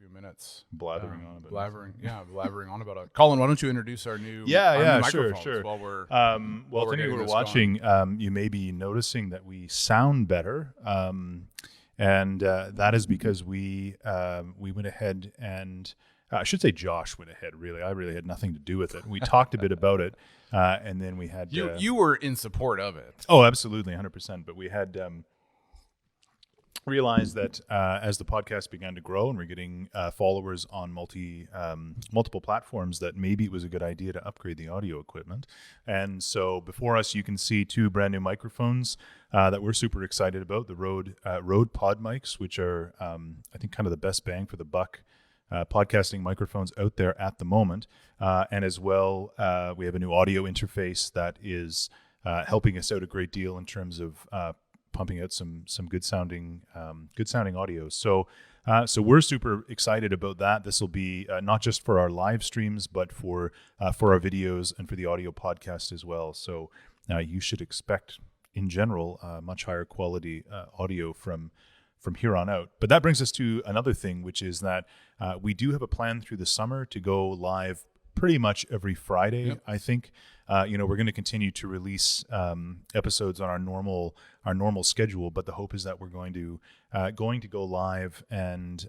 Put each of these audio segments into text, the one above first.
few minutes blathering on about it. Colin, why don't you introduce our new new microphones sure. while we're well, if any of you who are watching, you may be noticing that we sound better, and that is because we went ahead and I should say Josh went ahead. Really, I really had nothing to do with it. We talked a bit about it, and then we had you were in support of it. Oh, absolutely, 100%. But we had realized that as the podcast began to grow and we're getting followers on multiple platforms, that maybe it was a good idea to upgrade the audio equipment. And so before us, you can see two brand new microphones that we're super excited about. The Rode Pod mics, which are I think kind of the best bang for the buck podcasting microphones out there at the moment. And as well, we have a new audio interface that is helping us out a great deal in terms of pumping out some good sounding audio. So we're super excited about that. This will be not just for our live streams, but for our videos and for the audio podcast as well. So you should expect, in general, much higher quality audio from here on out. But that brings us to another thing, which is that we do have a plan through the summer to go live pretty much every Friday. Yep. I think we're going to continue to release episodes on our normal schedule, but the hope is that we're going to go live and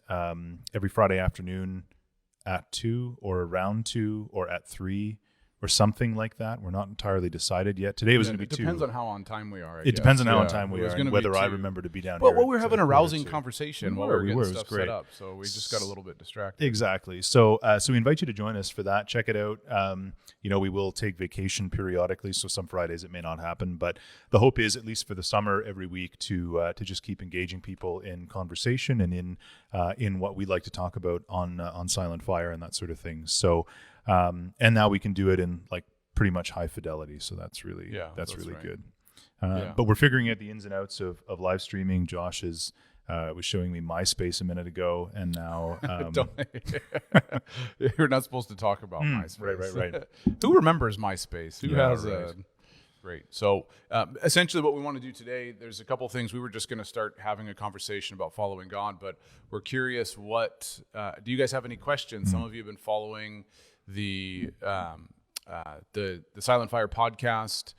every Friday afternoon at 2 or around 2 or at 3 or something like that. We're not entirely decided yet. Today was going to be 2. It depends on how on time we are. It depends on how on time we are and whether I remember to be down here. Well, we were having a rousing conversation while we were getting stuff set up, so we just got a little bit distracted. Exactly. So we invite you to join us for that. Check it out. We will take vacation periodically, so some Fridays it may not happen, but the hope is, at least for the summer, every week to just keep engaging people in conversation and in what we like to talk about on Silent Fire and that sort of thing. So. And now we can do it in like pretty much high fidelity. So that's really right. Good. But we're figuring out the ins and outs of live streaming. Josh was showing me MySpace a minute ago, and now you're not supposed to talk about MySpace. Right. Who remembers MySpace? Who has a great? So essentially what we want to do today, there's a couple things. We were just going to start having a conversation about following God, but we're curious do you guys have any questions? Some of you have been following the Silent Fire podcast.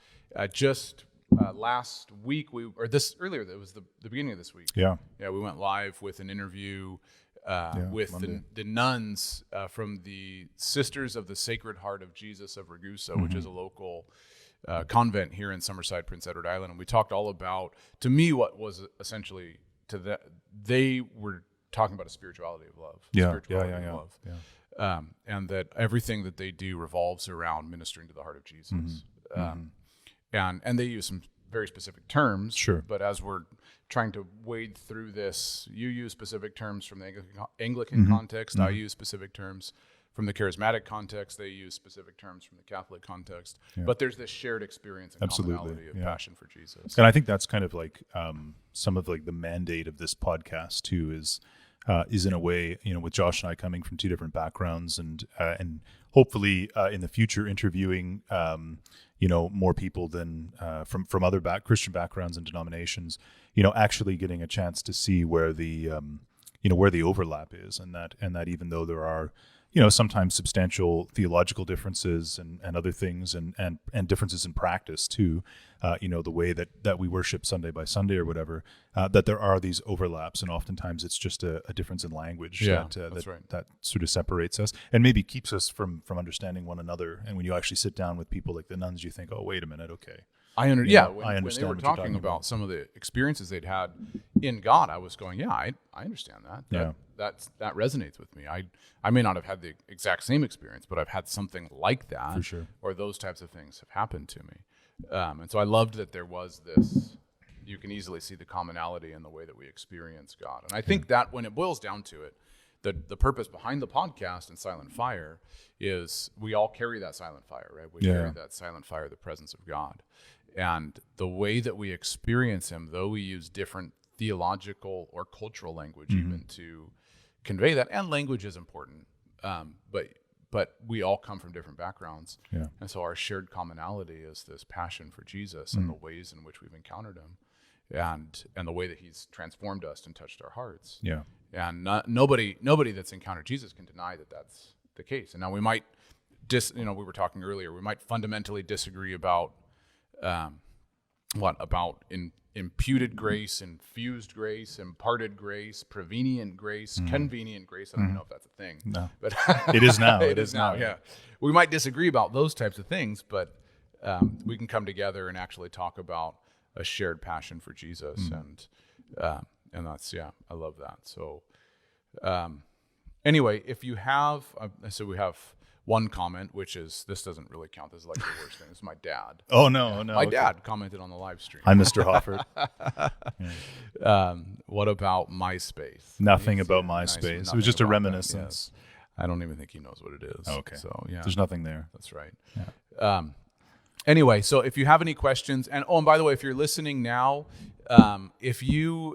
Last week it was the beginning of this week. We went live with an interview with the nuns from the Sisters of the Sacred Heart of Jesus of Ragusa, which is a local convent here in Summerside, Prince Edward Island. And we talked all about, to me, what was essentially they were talking about a spirituality of love. Love. Yeah. And that everything that they do revolves around ministering to the heart of Jesus. And they use some very specific terms. Sure. But as we're trying to wade through this, you use specific terms from the Anglican context. I use specific terms from the Charismatic context. They use specific terms from the Catholic context. Yeah. But there's this shared experience and commonality of passion for Jesus. And I think that's kind of like some of like the mandate of this podcast too is in a way, with Josh and I coming from two different backgrounds and hopefully in the future interviewing, more people than from other Christian backgrounds and denominations, actually getting a chance to see where the overlap is, and that even though there are, sometimes substantial theological differences and other things and differences in practice too, the way that we worship Sunday by Sunday or whatever, that there are these overlaps, and oftentimes it's just a difference in language that sort of separates us and maybe keeps us from understanding one another. And when you actually sit down with people like the nuns, you think, oh, wait a minute, okay. I understand. When they were talking about some of the experiences they'd had in God, I was going, I understand that. That resonates with me. I may not have had the exact same experience, but I've had something like that. For sure. Or those types of things have happened to me. And so I loved that there was this, you can easily see the commonality in the way that we experience God. And I think that when it boils down to it, the purpose behind the podcast and Silent Fire is we all carry that silent fire, right? We carry that silent fire, the presence of God. And the way that we experience him, though we use different theological or cultural language even to convey that, and language is important, but we all come from different backgrounds. And so our shared commonality is this passion for Jesus and the ways in which we've encountered him. and the way that he's transformed us and touched our hearts. Yeah. And nobody that's encountered Jesus can deny that that's the case. And now we might we were talking earlier, we might fundamentally disagree about imputed grace, infused grace, imparted grace, prevenient grace, convenient grace. I don't even know if that's a thing. No. But it is now. It is now, yeah. We might disagree about those types of things, but we can come together and actually talk about a shared passion for Jesus. And that's, I love that. So anyway, if you have, so we have one comment, which is, this doesn't really count. This is like the worst thing. This is my dad. Oh, no. My dad commented on the live stream. Hi, Mr. Hoffert. What about MySpace? Nothing about MySpace. It was just a reminiscence. Yes. I don't even think he knows what it is. Okay. So, yeah. There's nothing there. That's right. Yeah. Anyway, so if you have any questions, and by the way, if you're listening now, if you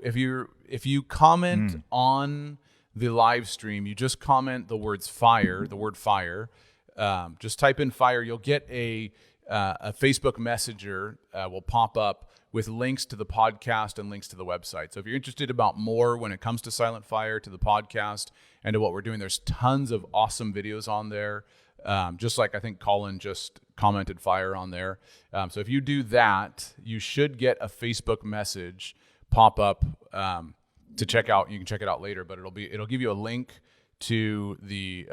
comment on the live stream, you just comment the word fire. Just type in fire. You'll get a Facebook Messenger will pop up with links to the podcast and links to the website. So if you're interested about more when it comes to Silent Fire, to the podcast, and to what we're doing, there's tons of awesome videos on there. Just like I think Colin just commented fire on there. So if you do that, you should get a Facebook message pop up to check out. You can check it out later, but it'll give you a link to the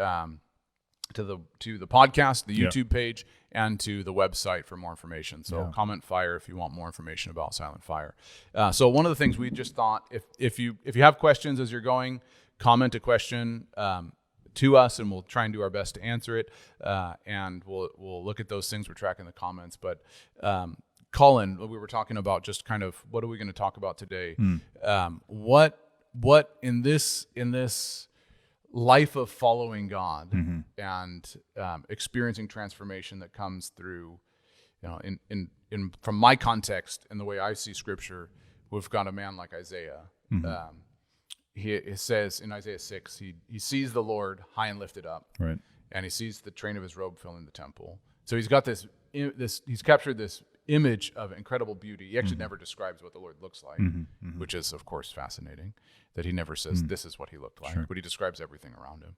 podcast, the YouTube page, and to the website for more information. So comment fire if you want more information about Silent Fire. So one of the things we just thought, if you have questions as you're going, comment a question to us, and we'll try and do our best to answer it. And we'll look at those things. We're tracking the comments, but. Colin, we were talking about just kind of what are we going to talk about today? What in this life of following God and experiencing transformation that comes through, in from my context and the way I see Scripture, we've got a man like Isaiah. It says in Isaiah 6, he sees the Lord high and lifted up, right, and he sees the train of his robe filling the temple. So he's got he's captured this image of incredible beauty. He actually never describes what the Lord looks like, which is, of course, fascinating, that he never says this is what he looked like, but he describes everything around him.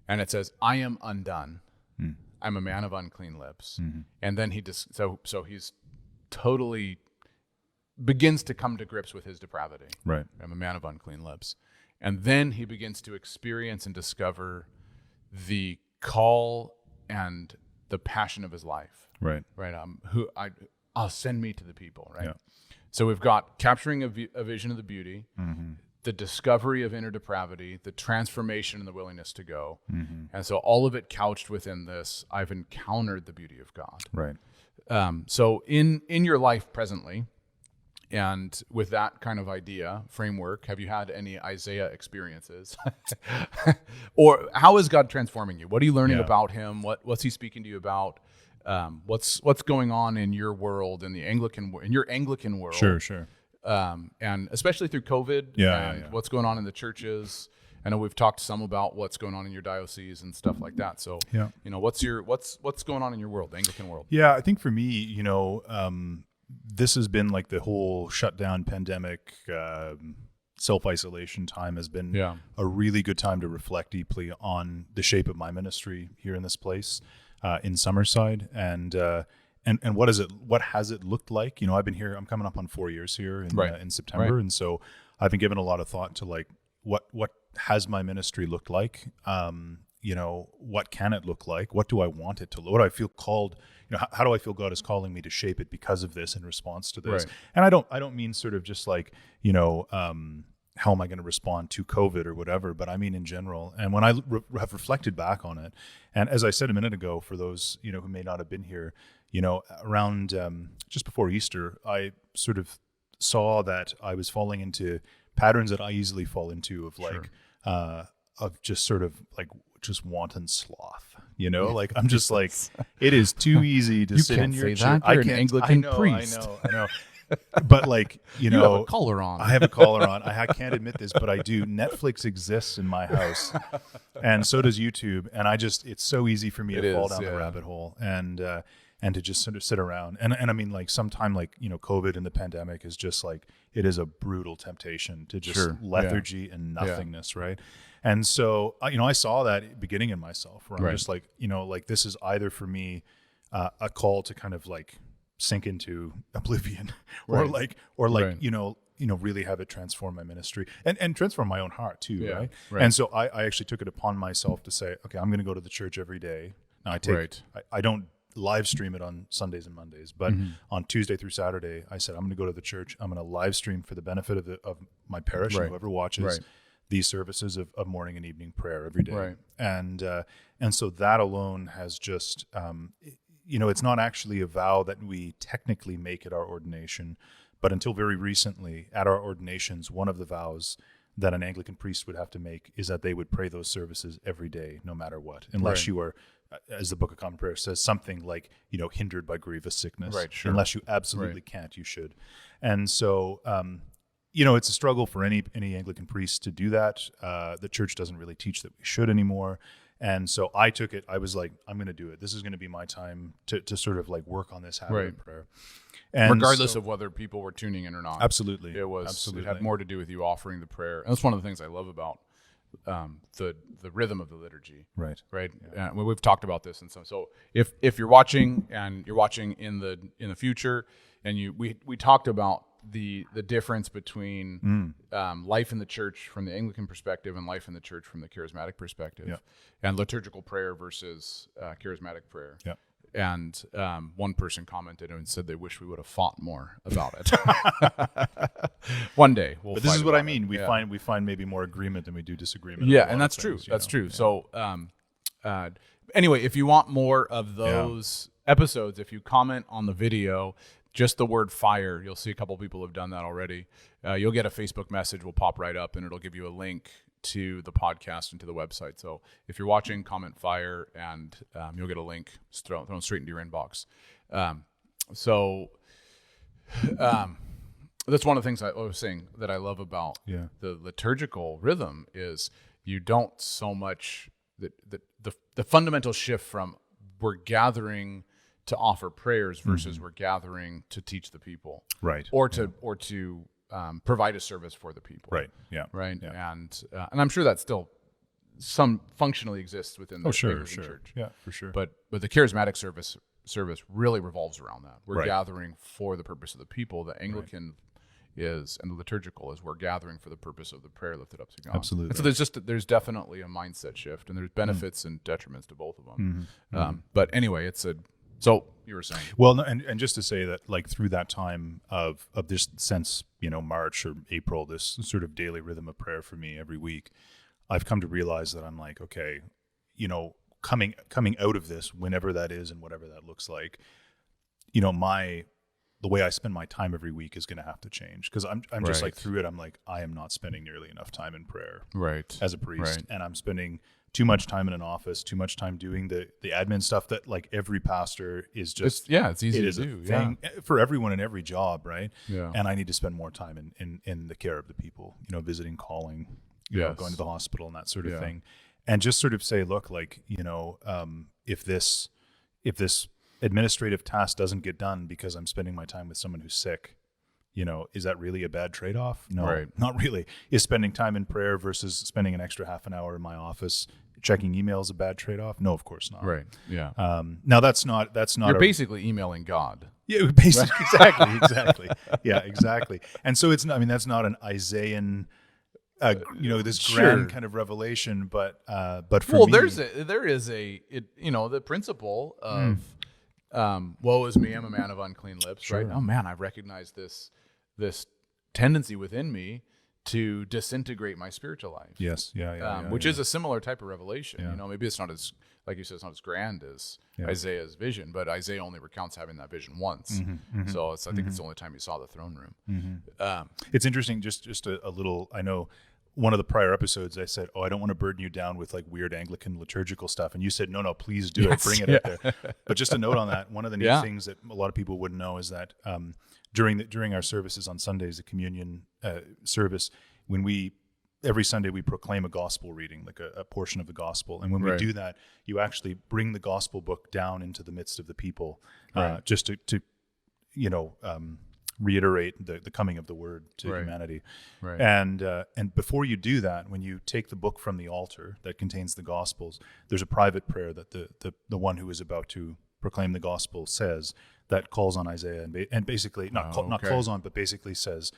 And it says, I am undone. I'm a man of unclean lips. And then so he's totally begins to come to grips with his depravity. Right. I'm a man of unclean lips. And then he begins to experience and discover the call and the passion of his life. Right. Right. I'll send me to the people. Right. Yeah. So we've got capturing a vision of the beauty, the discovery of inner depravity, the transformation and the willingness to go. And so all of it couched within this, I've encountered the beauty of God. Right. So in your life presently, and with that kind of idea, framework, have you had any Isaiah experiences? Or how is God transforming you? What are you learning about him? What's he speaking to you about? What's going on in your world, in your Anglican world? Sure. And especially through COVID, what's going on in the churches. I know we've talked some about what's going on in your diocese and stuff like that. So, what's going on in your world, Anglican world? Yeah, I think for me, this has been like the whole shutdown pandemic, self-isolation time has been a really good time to reflect deeply on the shape of my ministry here in this place, in Summerside, and what has it looked like? I've been here, I'm coming up on 4 years here in September. And so I've been giving a lot of thought to like, what has my ministry looked like? What can it look like? What do I want it to look? What do I feel called? How do I feel God is calling me to shape it because of this, in response to this? Right. And I don't mean sort of just like, how am I going to respond to COVID or whatever, but I mean in general. And when I have reflected back on it, and as I said a minute ago, for those, who may not have been here, around just before Easter, I sort of saw that I was falling into patterns that I easily fall into of like, of just sort of like just wanton sloth, like I'm just like, it is too easy to sit in your church. I can't. You're an Anglican priest. I know. But like, you have a collar on. I have a collar on. I can't admit this, but I do. Netflix exists in my house, and so does YouTube. And it's so easy for me to fall down the rabbit hole. And and to just sort of sit around. And I mean, like sometime like, COVID and the pandemic is just like, it is a brutal temptation to just lethargy and nothingness. Right. And so, I saw that beginning in myself where I'm just like, like this is either for me a call to kind of like sink into oblivion or really have it transform my ministry and transform my own heart too. Right. And so I actually took it upon myself to say, okay, I'm going to go to the church every day. Now I don't live stream it on Sundays and Mondays, but on Tuesday through Saturday, I said, I'm going to go to the church. I'm going to live stream for the benefit of my parish and whoever watches these services of morning and evening prayer every day. Right. And so that alone has just, it's not actually a vow that we technically make at our ordination, but until very recently at our ordinations, one of the vows that an Anglican priest would have to make is that they would pray those services every day, no matter what, unless you are, as the Book of Common Prayer says, something like, hindered by grievous sickness. Right, sure. Unless you absolutely can't, you should. And so, it's a struggle for any Anglican priest to do that. The church doesn't really teach that we should anymore. And so I took it, I was like, I'm going to do it. This is going to be my time to sort of like work on this habit of prayer. And regardless of whether people were tuning in or not. Absolutely. It had more to do with you offering the prayer. And that's one of the things I love about the rhythm of the liturgy. Right. Yeah. We've talked about this, and so if you're watching and you're watching in the future, and we talked about the difference between life in the church from the Anglican perspective and life in the church from the Charismatic perspective, and liturgical prayer versus charismatic prayer. Yeah. And one person commented and said they wish we would have fought more about it. One day, but this is what I mean. We find maybe more agreement than we do disagreement. Yeah, and that's true. That's true. Yeah. So anyway, if you want more of those episodes, if you comment on the video, just the word fire, you'll see a couple people have done that already. You'll get a Facebook message, will pop right up, and it'll give you a link to the podcast and to the website. So if you're watching, comment fire, and you'll get a link thrown straight into your inbox. That's one of the things I was saying that I love about the liturgical rhythm is you don't so much the fundamental shift from we're gathering to offer prayers versus we're gathering to teach the people, right? Or to provide a service for the people, right? Yeah, right. Yeah. And I'm sure that still some functionally exists within the Anglican church. Yeah, for sure. But the charismatic service really revolves around that. We're gathering for the purpose of the people. The Anglican is, and the liturgical is, we're gathering for the purpose of the prayer lifted up to God. Absolutely. And so there's definitely a mindset shift, and there's benefits and detriments to both of them. But anyway, so you were saying. Well, and just to say that, like, through that time of this since, March or April, this sort of daily rhythm of prayer for me every week, I've come to realize that I'm like, okay, coming out of this, whenever that is and whatever that looks like, the way I spend my time every week is going to have to change, because I'm just like through it. I'm like, I am not spending nearly enough time in prayer as a priest, and I'm spending too much time in an office, too much time doing the admin stuff that, like, every pastor is just it's easy to do thing for everyone in every job, right? Yeah. And I need to spend more time in the care of the people, visiting, calling, going to the hospital and that sort of thing, and just sort of say, look, like, if this administrative task doesn't get done because I'm spending my time with someone who's sick, is that really a bad trade-off? No, not really. Is spending time in prayer versus spending an extra half an hour in my office checking emails a bad trade-off? No, of course not. Right. Yeah. Now that's not. You're basically emailing God. Yeah, basically, exactly. Yeah, exactly. And so it's not. I mean, that's not an Isaiah-an, this grand kind of revelation, but for me, there is the principle of woe is me, I'm a man of unclean lips, right? Oh man, I recognize this tendency within me to disintegrate my spiritual life. Yes, which is a similar type of revelation. Yeah. Maybe it's not as, like you said, it's not as grand as Isaiah's vision, but Isaiah only recounts having that vision once. So I think it's the only time he saw the throne room. It's interesting. Just a little. I know. One of the prior episodes, I said, I don't want to burden you down with like weird Anglican liturgical stuff. And you said, no, please do it. Bring it out there. But just a note on that, one of the neat things that a lot of people wouldn't know is that during our services on Sundays, the communion service, when we every Sunday we proclaim a gospel reading, like a portion of the gospel. And when we do that, you actually bring the gospel book down into the midst of the people, just to reiterate the coming of the word to humanity. Right. And before you do that, when you take the book from the altar that contains the gospels, there's a private prayer that the one who is about to proclaim the gospel says, that calls on Isaiah and basically not calls on, but basically says,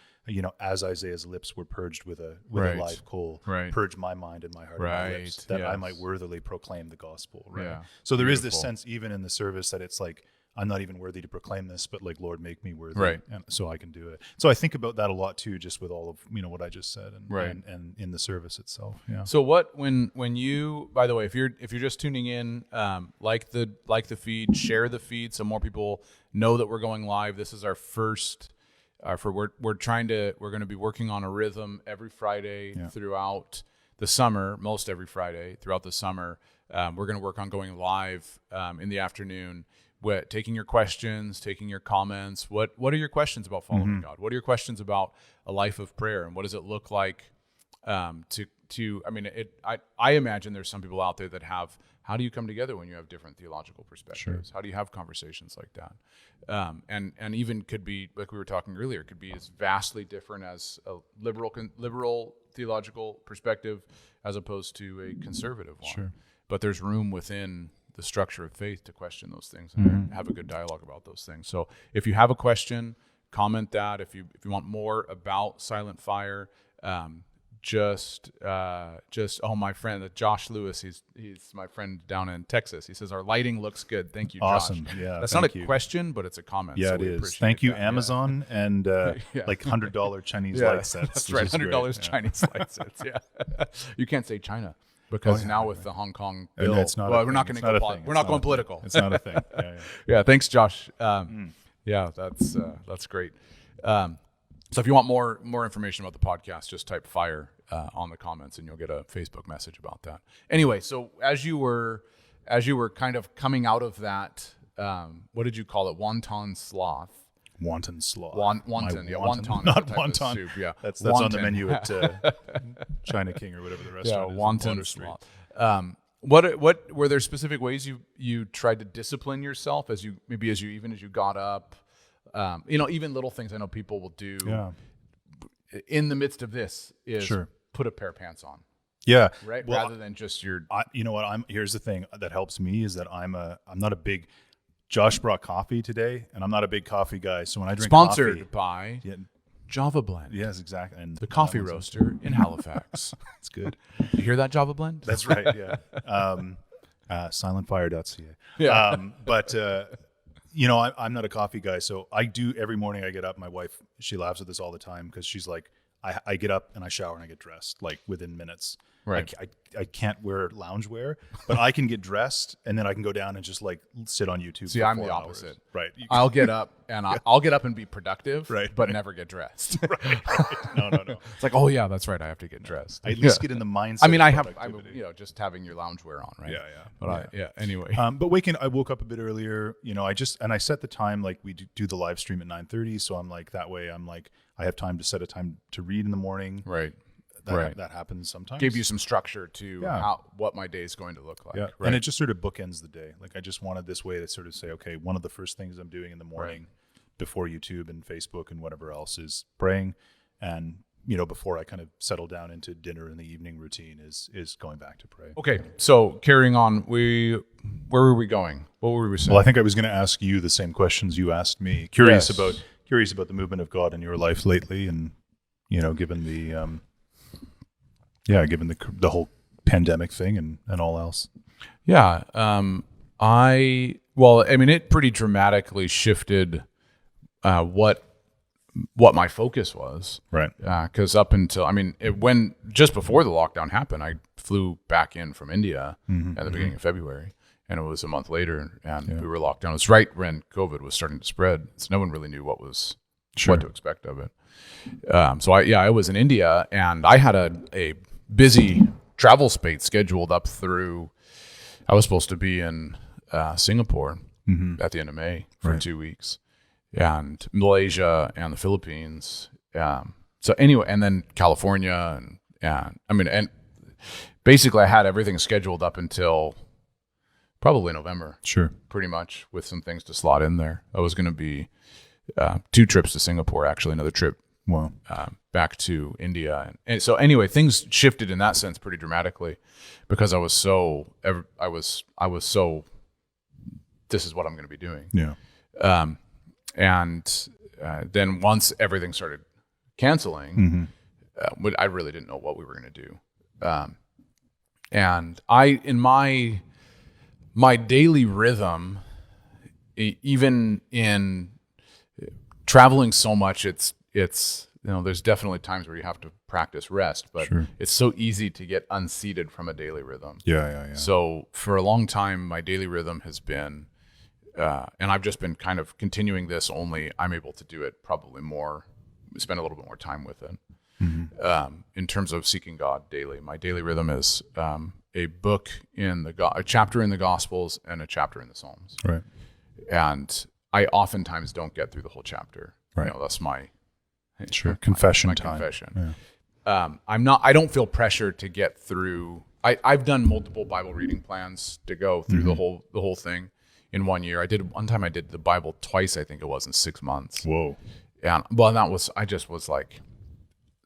as Isaiah's lips were purged with a live coal, purge my mind and my heart and my lips, that I might worthily proclaim the gospel. Right. Yeah. So there is this sense, even in the service, that it's like, I'm not even worthy to proclaim this, but like, Lord, make me worthy, and so I can do it. So I think about that a lot too, just with all of what I just said, and in the service itself. Yeah. So when you, by the way, if you're just tuning in, like the feed, share the feed so more people know that we're going live. This is our first. We're going to be working on a rhythm every Friday throughout the summer, most every Friday throughout the summer. We're going to work on going live in the afternoon. Taking your questions, taking your comments. What are your questions about following God? What are your questions about a life of prayer, and what does it look like to? I mean, I imagine there's some people out there that have. How do you come together when you have different theological perspectives? Sure. How do you have conversations like that? And even could be, like we were talking earlier, could be as vastly different as a liberal theological perspective as opposed to a conservative one. Sure. But there's room within the structure of faith to question those things and have a good dialogue about those things. So if you have a question, comment that. If you want more about Silent Fire, my friend Josh Lewis, he's my friend down in Texas. He says our lighting looks good. Thank you, Josh. Awesome. Yeah, that's not a question, but it's a comment. Yeah, so it is. Thank you, Amazon, and like $100 Chinese light sets. That's right, $100 Chinese light sets. Yeah, you can't say China. Because now with the Hong Kong bill, we're not going to go. We're not going political. It's not a thing. Yeah. Thanks, Josh. Yeah, that's great. So if you want more information about the podcast, just type fire on the comments, and you'll get a Facebook message about that. Anyway, so as you were kind of coming out of that, what did you call it? Wonton sloth. Wonton sloth. Wonton, not wonton. Soup, yeah. That's on the menu at China King or whatever the restaurant is. Wonton sloth. What were there specific ways you tried to discipline yourself as you got up? Even little things I know people will do in the midst of this is put a pair of pants on. Yeah. Right. Well, rather than just your. Here's the thing that helps me is that I'm not a big. Josh brought coffee today, and I'm not a big coffee guy. So when I drink sponsored by Java Blend. Yes, exactly. And the coffee roaster in Halifax. It's good. You hear that, Java Blend? That's right. Yeah. Silentfire.ca. Yeah. But I'm not a coffee guy, so I do every morning. I get up. My wife, she laughs at this all the time because she's like, I get up and I shower and I get dressed like within minutes. Right. I can't wear loungewear, but I can get dressed and then I can go down and just like sit on YouTube. See, I'm the opposite. Hours. Right. I'll get up and I'll get up and be productive, but never get dressed. Right. No. It's like, oh yeah, that's right. I have to get dressed. I at least get in the mindset. I mean, I'm just having your loungewear on, right? Yeah. But anyway. But I woke up a bit earlier, I set the time, like we do the live stream at 9:30. So I'm like, that way I'm like, I have time to set a time to read in the morning. Right. That happens sometimes. Gave you some structure to what my day is going to look like. Yeah. Right. And it just sort of bookends the day. Like I just wanted this way to sort of say, okay, one of the first things I'm doing in the morning before YouTube and Facebook and whatever else is praying. And, before I kind of settle down into dinner in the evening routine is going back to pray. Okay. So carrying on, where were we going? What were we saying? Well, I think I was going to ask you the same questions you asked me. Curious about the movement of God in your life lately. And, given the, given the whole pandemic thing and all else. Yeah. It pretty dramatically shifted what my focus was. Right. Because up until, when just before the lockdown happened, I flew back in from India at the beginning of February, and it was a month later, and we were locked down. It was right when COVID was starting to spread, so no one really knew what to expect of it. So I was in India, and I had a busy travel spate scheduled up through. I was supposed to be in Singapore at the end of May for 2 weeks, and Malaysia and the Philippines. So anyway, and then California and basically I had everything scheduled up until probably November. Sure. Pretty much, with some things to slot in there. I was going to be 2 trips to Singapore, actually, another trip back to India. And so anyway, things shifted in that sense pretty dramatically because I was so, this is what I'm going to be doing. Yeah. Then once everything started canceling, I really didn't know what we were going to do. And in my daily rhythm, even in traveling so much, it's there's definitely times where you have to practice rest, but it's so easy to get unseated from a daily rhythm. Yeah. So for a long time, my daily rhythm has been, and I've just been kind of continuing this, only I'm able to do it probably more, spend a little bit more time with it. In terms of seeking God daily, my daily rhythm is a book a chapter in the Gospels and a chapter in the Psalms. Right. And I oftentimes don't get through the whole chapter. Right. That's my confession my time. confession. Yeah. I don't feel pressure to get through. I've done multiple Bible reading plans to go through the whole thing in 1 year. One time I did the Bible twice, I think it was, in 6 months. Whoa. And I just was like,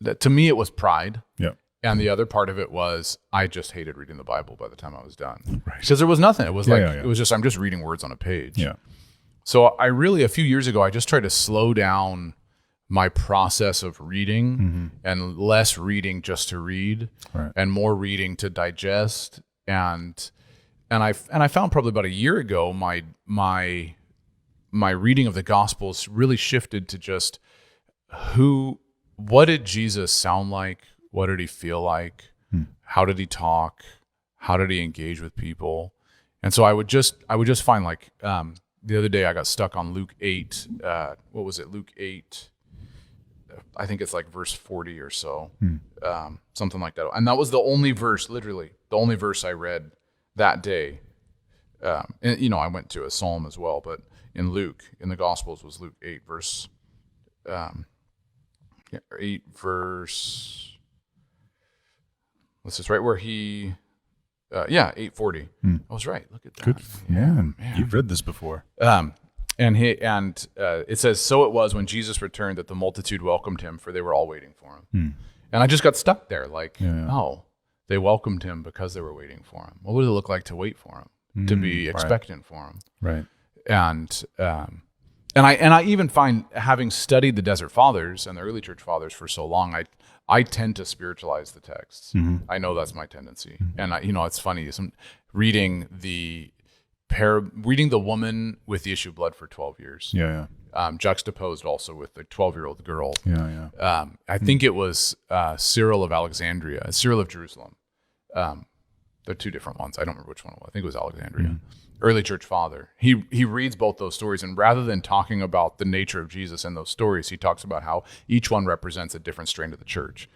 that to me it was pride. Yeah. And the other part of it was I just hated reading the Bible by the time I was done. Right. Because there was nothing. It was it was just, I'm just reading words on a page. Yeah. So a few years ago, I just tried to slow down my process of reading and less reading just to read and more reading to digest. And I found probably about a year ago, my reading of the Gospels really shifted to just what did Jesus sound like? What did he feel like? How did he talk? How did he engage with people? And so I would just find, like, the other day I got stuck on Luke 8. What was it? Luke 8. I think it's like verse 40 or so, something like that. And that was the only verse, literally the only verse I read that day. And I went to a psalm as well, but in the Gospels was Luke 8 verse. 8 verse. This is right where he. 8:40. I was right. Look at that. Good man. You've read this before. And it says, so it was when Jesus returned that the multitude welcomed him, for they were all waiting for him. And I just got stuck there, like, they welcomed him because they were waiting for him. What would it look like to wait for him, to be expectant for him? Right. And I even find, having studied the Desert Fathers and the early church fathers for so long, I tend to spiritualize the texts. I know that's my tendency. And it's funny, reading the woman with the issue of blood for 12 years. Juxtaposed also with the 12-year-old girl. I think it was Cyril of Alexandria, Cyril of Jerusalem. They're two different ones. I don't remember which one it was. I think it was Alexandria. Early church father. He reads both those stories, and rather than talking about the nature of Jesus in those stories, he talks about how each one represents a different strain of the church.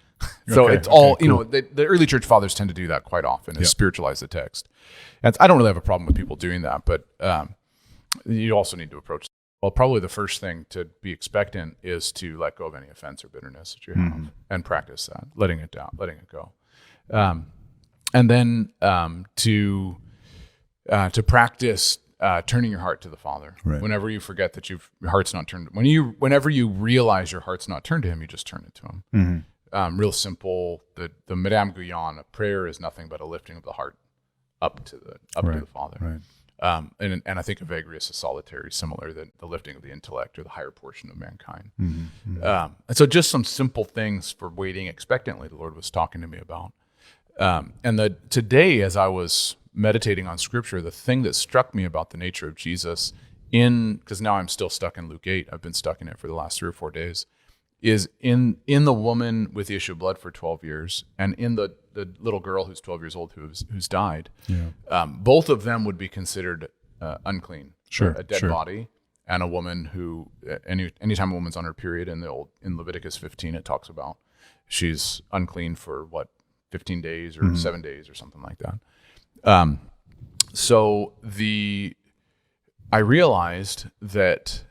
So it's all, cool. The early church fathers tend to do that quite often, is spiritualize the text. And I don't really have a problem with people doing that, but you also need to approach, probably the first thing to be expectant is to let go of any offense or bitterness that you have and practice that, letting it go. And then to practice turning your heart to the Father. Right. Whenever you forget that your heart's not turned, whenever you realize your heart's not turned to Him, you just turn it to Him. Real simple. The Madame Guyon, a prayer is nothing but a lifting of the heart up to the Father. Right. And I think Evagrius is solitary, similar, the lifting of the intellect or the higher portion of mankind. And so just some simple things for waiting expectantly the Lord was talking to me about. And today, as I was meditating on Scripture, the thing that struck me about the nature of Jesus, because now I'm still stuck in Luke 8, I've been stuck in it for the last 3 or 4 days, is in the woman with the issue of blood for 12 years and in the little girl who's 12 years old who's died. Both of them would be considered unclean. A dead body, and a woman who, anytime a woman's on her period in Leviticus 15, it talks about she's unclean for 15 days or 7 days or something like that. So I realized that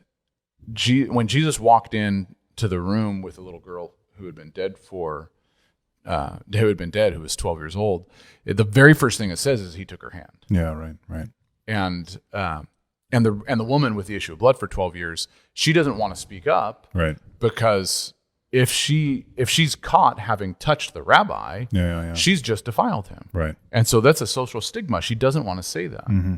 when Jesus walked in to the room with a little girl who had been dead for who had been dead, who was 12 years old, the very first thing it says is he took her hand. Yeah, right. And the woman with the issue of blood for 12 years, she doesn't want to speak up, right? Because if she's caught having touched the rabbi, she's just defiled him, right? And so that's a social stigma. She doesn't want to say that. Mm-hmm.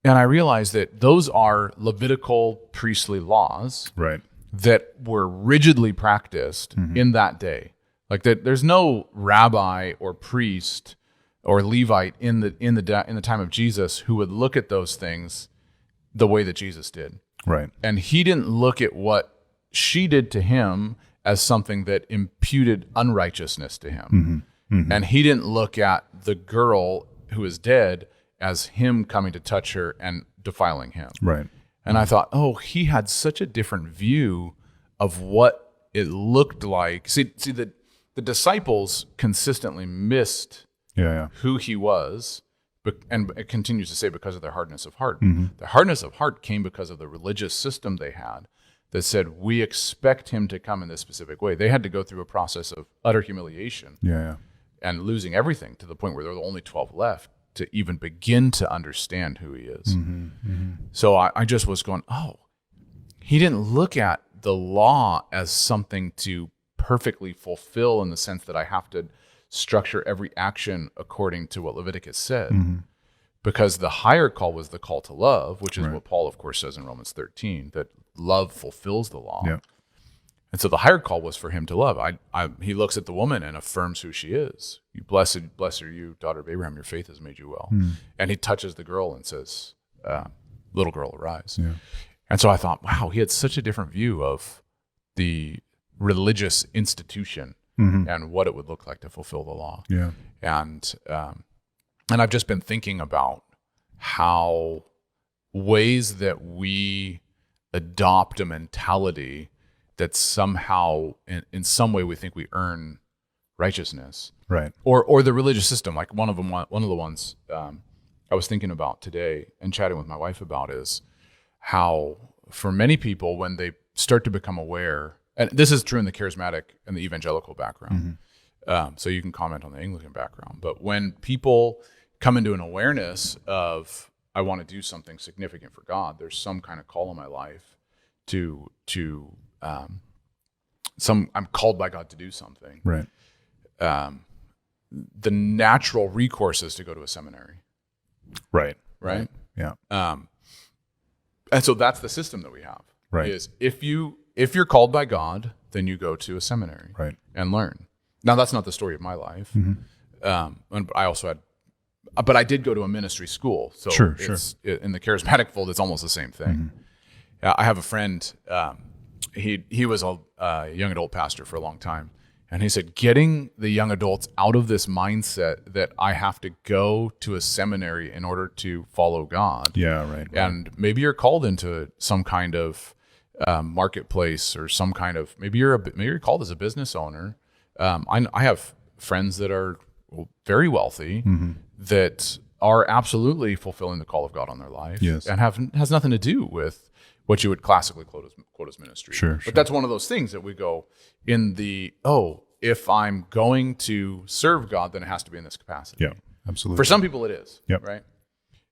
And I realized that those are Levitical priestly laws, right, that were rigidly practiced in that day. Like that, there's no rabbi or priest or Levite in the time of Jesus who would look at those things the way that Jesus did. Right. And he didn't look at what she did to him as something that imputed unrighteousness to him. Mm-hmm. Mm-hmm. And he didn't look at the girl who is dead as him coming to touch her and defiling him. Right. And I thought, he had such a different view of what it looked like. See the disciples consistently missed who he was, and it continues to say because of their hardness of heart. Mm-hmm. The hardness of heart came because of the religious system they had that said, we expect him to come in this specific way. They had to go through a process of utter humiliation and losing everything to the point where there were only 12 left to even begin to understand who he is. Mm-hmm. Mm-hmm. So I just was going, he didn't look at the law as something to perfectly fulfill in the sense that I have to structure every action according to what Leviticus said. Mm-hmm. Because the higher call was the call to love, which is what Paul, of course, says in Romans 13, that love fulfills the law. Yeah. And so the higher call was for him to love. He looks at the woman and affirms who she is. You blessed are you, daughter of Abraham, your faith has made you well. Mm. And he touches the girl and says, little girl, arise. Yeah. And so I thought, wow, he had such a different view of the religious institution and what it would look like to fulfill the law. Yeah. And I've just been thinking about how ways that we adopt a mentality that somehow, in some way, we think we earn righteousness, right? Or the religious system. Like one of the ones I was thinking about today and chatting with my wife about is how, for many people, when they start to become aware, and this is true in the charismatic and the evangelical background, so you can comment on the Anglican background. But when people come into an awareness of, I want to do something significant for God, there's some kind of call in my life I'm called by God to do something. Right. The natural recourse is to go to a seminary. Right. Right. Yeah. And so that's the system that we have. Right. Is if you're called by God, then you go to a seminary. Right. And learn. Now that's not the story of my life. Mm-hmm. And I also had, but I did go to a ministry school. So sure. In the charismatic fold, it's almost the same thing. Mm-hmm. I have a friend. He was a young adult pastor for a long time, and he said, getting the young adults out of this mindset that I have to go to a seminary in order to follow God. Yeah, right. And maybe you're called into some kind of marketplace or some kind of maybe you're called as a business owner. I have friends that are very wealthy that are absolutely fulfilling the call of God on their life, and has nothing to do with what you would classically quote as ministry. Sure. But that's one of those things that we go in if I'm going to serve God, then it has to be in this capacity. Yeah, absolutely. For some people it is, yep. Right?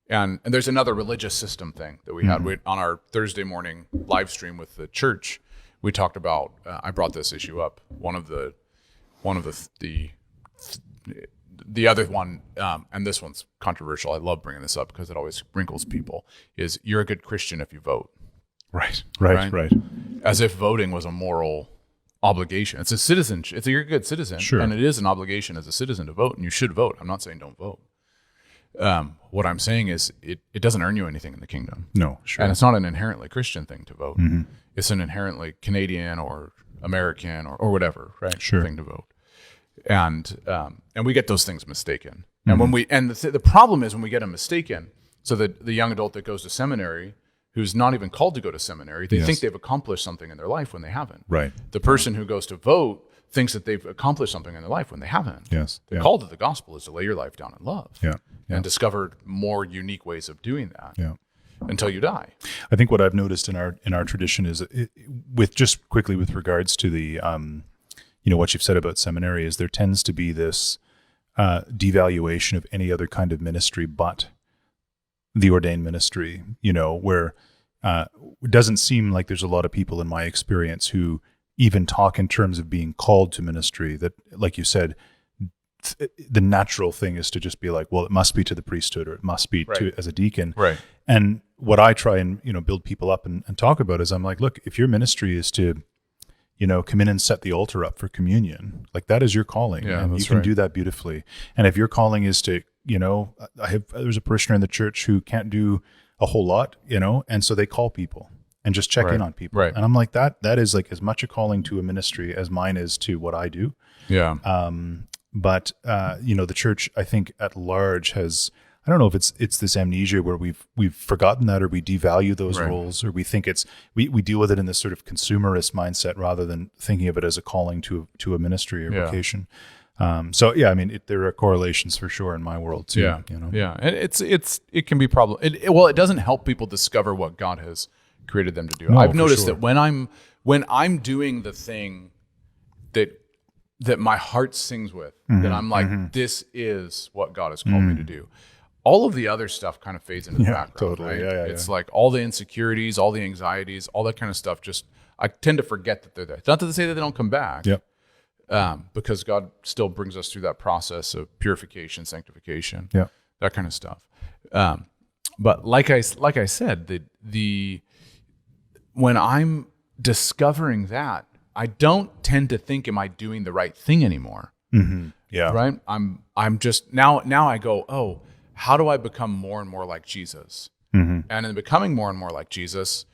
And there's another religious system thing that we had. On our Thursday morning live stream with the church, we talked about, I brought this issue up. One of the other one, and this one's controversial. I love bringing this up because it always wrinkles people, is you're a good Christian if you vote. Right. As if voting was a moral obligation. It's a citizen. You're a good citizen, sure. And it is an obligation as a citizen to vote, and you should vote. I'm not saying don't vote. What I'm saying is it doesn't earn you anything in the kingdom. No, sure. And it's not an inherently Christian thing to vote. Mm-hmm. It's an inherently Canadian or American or whatever, right? Sure. Thing to vote. And we get those things mistaken. And when the problem is when we get them mistaken, so that the young adult that goes to seminary, who's not even called to go to seminary, they think they've accomplished something in their life when they haven't. Right. The person who goes to vote thinks that they've accomplished something in their life when they haven't. Yes. The call to the gospel is to lay your life down in love. Yeah. And discover more unique ways of doing that. Yeah. Until you die. I think what I've noticed in our tradition is with regards to the what you've said about seminary is there tends to be this devaluation of any other kind of ministry but the ordained ministry, where it doesn't seem like there's a lot of people in my experience who even talk in terms of being called to ministry, that, like you said, the natural thing is to just be like, well, it must be to the priesthood, or it must be to as a deacon. Right. And what I try and, build people up and talk about is I'm like, look, if your ministry is to, come in and set the altar up for communion, like that is your calling, and you can do that beautifully. And if your calling is to, there's a parishioner in the church who can't do a whole lot, and so they call people and just check in on people. Right. And I'm like, that is like as much a calling to a ministry as mine is to what I do. Yeah. But the church, I think at large has, I don't know if it's this amnesia where we've forgotten that, or we devalue those roles, or we think we deal with it in this sort of consumerist mindset rather than thinking of it as a calling to a ministry or vocation. So yeah, I mean, there are correlations for sure in my world too. Yeah. Yeah. And it can be problem. It doesn't help people discover what God has created them to do. No, I've noticed that when I'm doing the thing that my heart sings with, that I'm like, this is what God has called me to do. All of the other stuff kind of fades into the background. Totally. Right? Yeah. It's like all the insecurities, all the anxieties, all that kind of stuff. I tend to forget that they're there. Not to say that they don't come back. Yep. Because God still brings us through that process of purification, sanctification, that kind of stuff. But like I said, when I'm discovering that, I don't tend to think, am I doing the right thing anymore? Mm-hmm. Yeah. Right. I'm just now I go, oh, how do I become more and more like Jesus? Mm-hmm. And in becoming more and more like Jesus,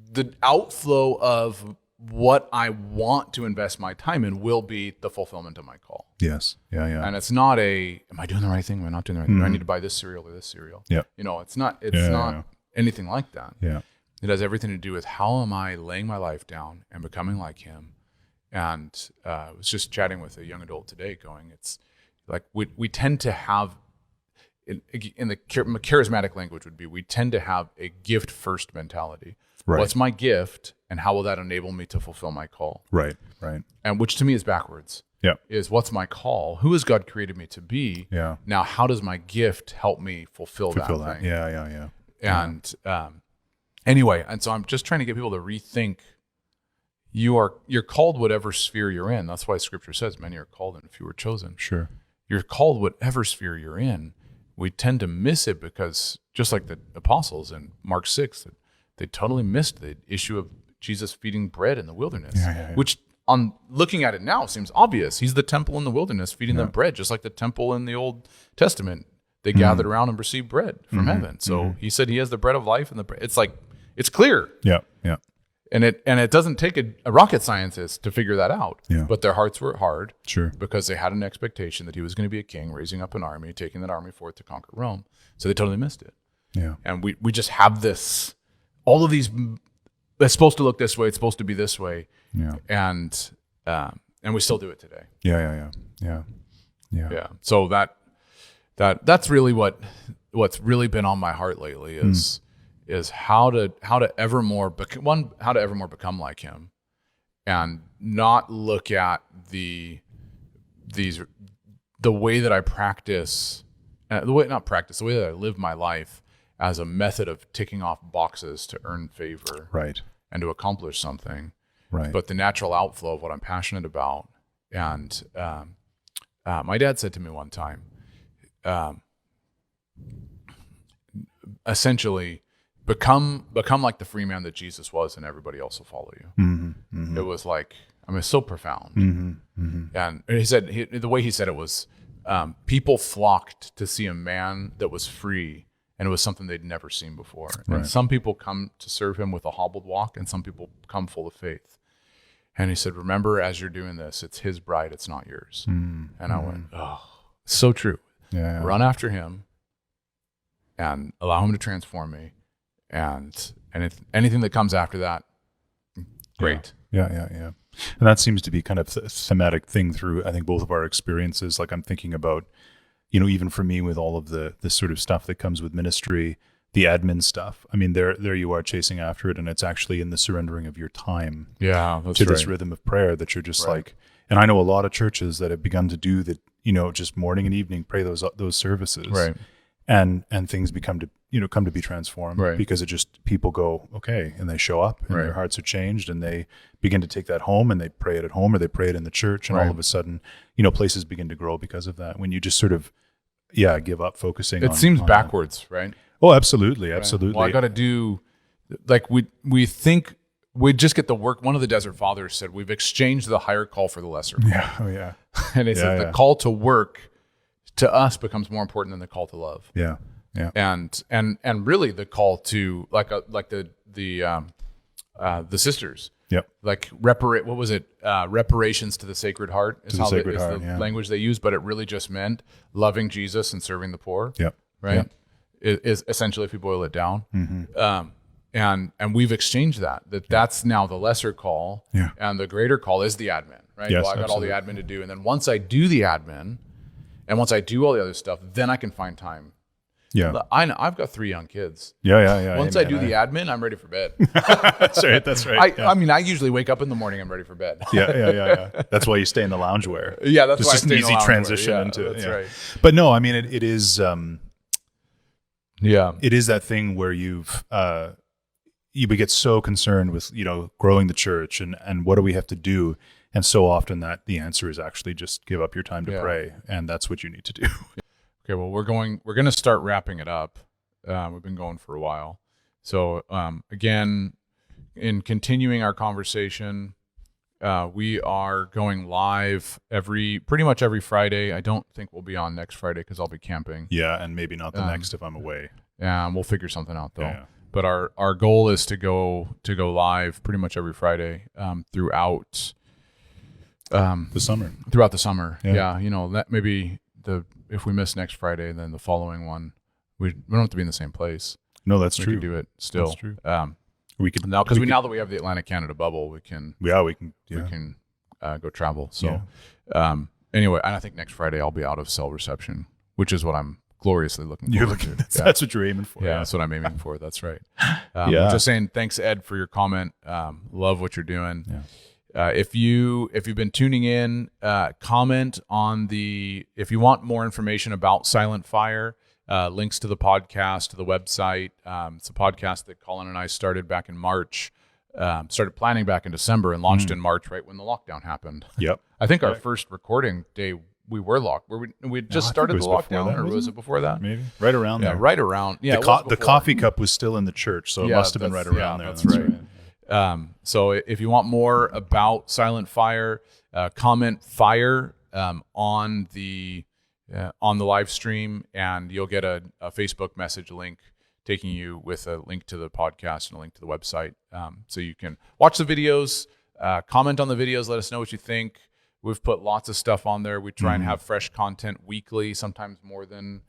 the outflow of what I want to invest my time in will be the fulfillment of my call. Yes. Yeah. And it's not am I doing the right thing? Am I not doing the right thing? Do I need to buy this cereal or this cereal? Yeah. It's not anything like that. Yeah. It has everything to do with how am I laying my life down and becoming like him. And I was just chatting with a young adult today going, it's like we tend to have, in the charismatic language would be, we tend to have a gift first mentality. Right. What's my gift and how will that enable me to fulfill my call? Right. And which to me is backwards. Yeah. Is what's my call? Who has God created me to be? Yeah. Now, how does my gift help me fulfill that thing? Yeah. And anyway, and so I'm just trying to get people to rethink. You're called whatever sphere you're in. That's why Scripture says many are called and few are chosen. Sure. You're called whatever sphere you're in. We tend to miss it because just like the apostles in Mark 6, they totally missed the issue of Jesus feeding bread in the wilderness, which on looking at it now seems obvious. He's the temple in the wilderness feeding them bread, just like the temple in the Old Testament. They gathered around and received bread from heaven. So he said he has the bread of life, and the bread. It's like, it's clear. Yeah. And it doesn't take a rocket scientist to figure that out. Yeah. But their hearts were hard. Sure. Because they had an expectation that he was going to be a king, raising up an army, taking that army forth to conquer Rome. So they totally missed it. Yeah. And we just have this, all of these, it's supposed to look this way, it's supposed to be this way. Yeah. And we still do it today. Yeah. So that's really what's really been on my heart lately is how to ever more become like him, and not look at the way that I practice, the way that I live my life as a method of ticking off boxes to earn favor, right, and to accomplish something, right. But the natural outflow of what I'm passionate about. And my dad said to me one time, essentially, become like the free man that Jesus was, and everybody else will follow you. Mm-hmm, mm-hmm. It was like, it's so profound. Mm-hmm, mm-hmm. And he said, the way he said it was, people flocked to see a man that was free, and it was something they'd never seen before. Right. And some people come to serve him with a hobbled walk, and some people come full of faith. And he said, remember, as you're doing this, it's his bride, it's not yours. Mm-hmm. And I went, oh, so true. Yeah. Run after him and allow him to transform me. And if anything that comes after that, great. Yeah. And that seems to be kind of a thematic thing through, I think, both of our experiences. Like I'm thinking about, even for me with all of the sort of stuff that comes with ministry, the admin stuff. I mean, there you are chasing after it, and it's actually in the surrendering of your time to this rhythm of prayer that you're just like, And I know a lot of churches that have begun to do that, just morning and evening, pray those services. Right. And things come to be transformed, right. because people go, okay, and they show up, and right. their hearts are changed, and they begin to take that home, and they pray it at home, or they pray it in the church, and right. all of a sudden, places begin to grow because of that. When you just sort of, give up focusing. It seems backwards, right? Oh, absolutely, absolutely. Well, I got to do, like we think we just get the work. One of the Desert Fathers said, we've exchanged the higher call for the lesser call. Yeah, oh yeah. And he said the call to work to us becomes more important than the call to love. Yeah, yeah. And really the call to like the sisters. Yep. Like what was it? Reparations to the Sacred Heart is the language they use, but it really just meant loving Jesus and serving the poor. Yep. Right. Yep. Is essentially, if you boil it down. Mm-hmm. And we've exchanged that's now the lesser call. Yeah. And the greater call is the admin, right? Yes, well, I got all the admin to do. And then once I do the admin and once I do all the other stuff, then I can find time. Yeah. I've got 3 young kids. Yeah. Once I do the admin, I'm ready for bed. That's right. I mean, I usually wake up in the morning, I'm ready for bed. Yeah. That's why you stay in the loungewear. Yeah, that's why it's just an easy transition into it. That's right. But no, I mean, it is... it is that thing where you get so concerned with, growing the church and what do we have to do? And so often that the answer is actually just give up your time to pray. And that's what you need to do. Okay, well, we're going to start wrapping it up. We've been going for a while. So again, in continuing our conversation, we are going live pretty much every Friday. I don't think we'll be on next Friday because I'll be camping. Yeah, and maybe not the next if I'm away. Yeah, we'll figure something out though. Yeah. But our goal is to go live pretty much every Friday throughout the summer. Throughout the summer, yeah. That maybe if we miss next Friday, then the following one we don't have to be in the same place. No, that's true. We can do it still. That's true. We could now that we have the Atlantic Canada bubble, we can go travel. So anyway, and I think next Friday I'll be out of cell reception, which is what I'm gloriously looking forward to. That's what you're aiming for. Yeah, that's what I'm aiming for. That's right. Just saying, thanks Ed for your comment. Love what you're doing. Yeah. If you've been tuning in, comment on if you want more information about Silent Fire, links to the podcast, to the website. It's a podcast that Colin and I started back in March, started planning back in December and launched in March, right when the lockdown happened. Yep. I think our first recording day we were locked. We just started the lockdown, or was it before that? Maybe right around there. Right around. Yeah, the coffee cup was still in the church, so it must have been right around there. That's right. So if you want more about Silent Fire, comment fire on the live stream, and you'll get a Facebook message link taking you with a link to the podcast and a link to the website, so you can watch the videos, comment on the videos, let us know what you think. We've put lots of stuff on there. We try and have fresh content weekly, sometimes more than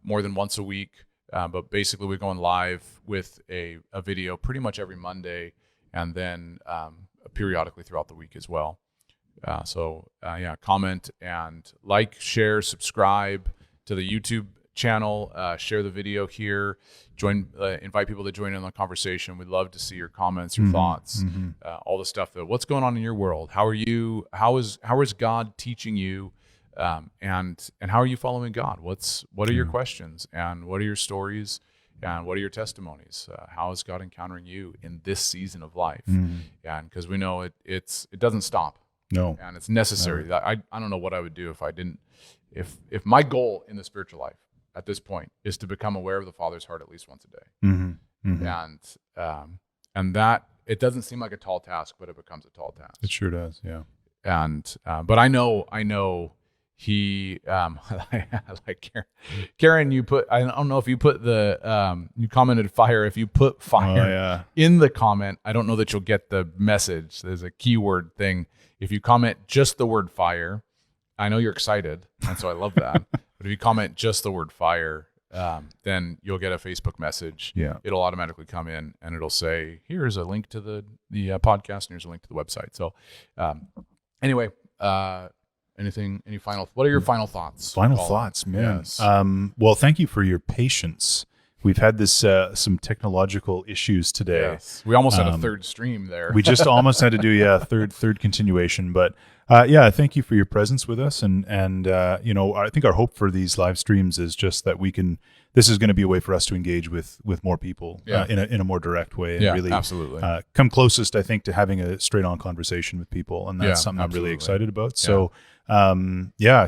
once a week. But basically, we're going live with a video pretty much every Monday, and then periodically throughout the week as well. So comment and like, share, subscribe to the YouTube channel, share the video here, invite people to join in on the conversation. We'd love to see your comments, your thoughts, all the stuff what's going on in your world. How is God teaching you, and how are you following God? What are your questions, and what are your stories, and what are your testimonies? How is God encountering you in this season of life? And because we know it doesn't stop. No, and it's necessary. No. I don't know what I would do if I didn't. If my goal in the spiritual life at this point is to become aware of the Father's heart at least once a day, and that it doesn't seem like a tall task, but it becomes a tall task. It sure does, yeah. And but I know he like Karen, you put, I don't know if you put you commented fire. If you put fire in the comment, I don't know that you'll get the message. There's a keyword thing. If you comment just the word fire, I know you're excited, and so I love that. But if you comment just the word fire, then you'll get a Facebook message. Yeah, it'll automatically come in, and it'll say, "Here's a link to the podcast, and here's a link to the website." So, anyway, what are your final thoughts? Final thoughts, man. Yes. Well, thank you for your patience. We've had some technological issues today. Yes. We almost had a third stream there. We just almost had to do third continuation, but Thank you for your presence with us, and I think our hope for these live streams is just that this is going to be a way for us to engage with more people in a more direct way, and really absolutely come closest, I think, to having a straight on conversation with people, and that's something I'm really excited about. So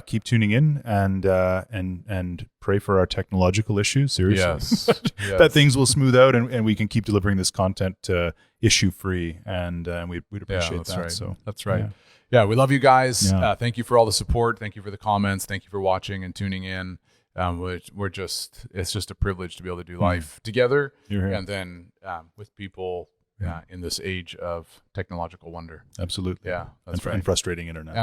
keep tuning in and pray for our technological issues. Seriously, that things will smooth out and we can keep delivering this content issue free, and we'd appreciate that. Right. So that's right. Yeah, we love you guys. Thank you for all the support. Thank you for the comments. Thank you for watching and tuning in. It's just a privilege to be able to do life together, and then with people in this age of technological wonder. Absolutely. Yeah, that's right. And frustrating internet.